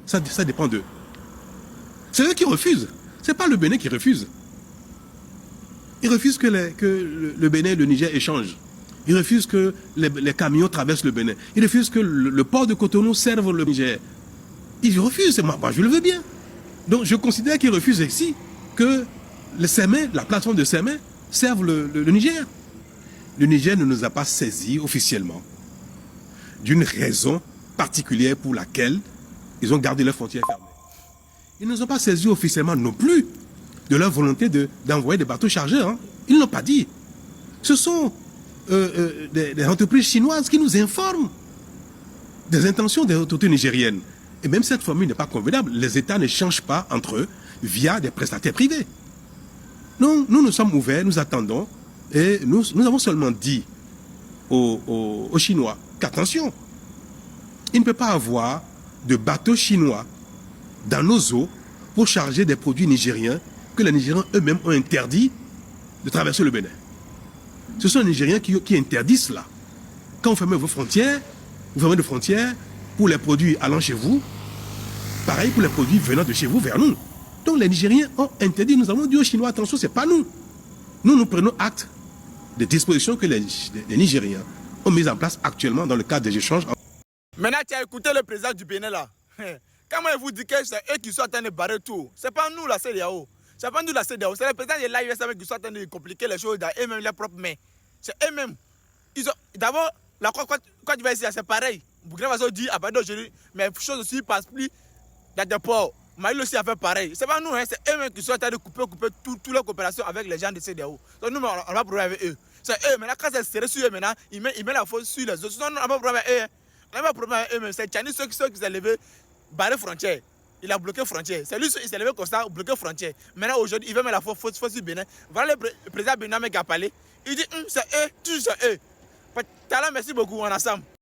Ça dépend d'eux. C'est eux qui refusent. Ce n'est pas le Bénin qui refuse. Ils refusent que le Bénin et le Niger échangent. Ils refusent que les camions traversent le Bénin. Ils refusent que le port de Cotonou serve le Niger. Ils refusent. Moi, je le veux bien. Donc, je considère qu'ils refusent ici que la plateforme de Sémé serve le Niger. Le Niger ne nous a pas saisis officiellement d'une raison particulière pour laquelle ils ont gardé leurs frontières fermées. Ils ne nous ont pas saisis officiellement non plus de leur volonté d'envoyer des bateaux chargés. Hein. Ils ne l'ont pas dit. Ce sont des entreprises chinoises qui nous informent des intentions des autorités nigériennes. Et même cette formule n'est pas convenable. Les États ne changent pas entre eux via des prestataires privés. Non, nous sommes ouverts, nous attendons. Et nous avons seulement dit aux Chinois qu'attention, il ne peut pas avoir de bateaux chinois dans nos eaux pour charger des produits nigériens que les Nigériens eux-mêmes ont interdit de traverser le Bénin. Ce sont les Nigériens qui interdisent cela. Quand vous fermez vos frontières, vous fermez des frontières pour les produits allant chez vous, pareil pour les produits venant de chez vous vers nous. Donc les Nigériens ont interdit, nous avons dit aux Chinois, attention, ce n'est pas nous. Nous prenons acte des dispositions que les Nigériens ont mises en place actuellement dans le cadre des échanges. Maintenant, tu as écouté le président du Bénin là. Comment il vous dit que c'est eux qui sont en train de barrer tout? Ce n'est pas nous la CEDEAO. C'est pas nous la CEDEAO. C'est le président de l'AUSM qui sont en train de compliquer les choses dans eux-mêmes, leurs propres mains. C'est eux-mêmes. D'abord, la Côte d'Ivoire ici, c'est pareil. Burkina Faso dit à partir d'aujourd'hui, mais les choses aussi ne passent plus dans des ports. Mali aussi a fait pareil. Ce n'est pas nous, hein, c'est eux-mêmes qui sont en train de couper toute leur coopération avec les gens de CEDEAO. Donc nous, on n'a pas de problème avec eux. C'est eux, maintenant, quand c'est serré sur eux, maintenant, ils mettent la faute sur les autres. Sinon, nous, on n'a pas de problème avec eux. On n'a pas de problème avec eux-mêmes. C'est Tchani, ceux qui s'est levé, barré frontière. Il a bloqué frontière. C'est lui qui s'est levé comme ça, bloqué frontière. Maintenant, aujourd'hui, il veut mettre la faute sur Bénin. Voilà le président Bénin qui a parlé. Il dit, c'est eux, toujours c'est eux. Merci beaucoup, on est ensemble.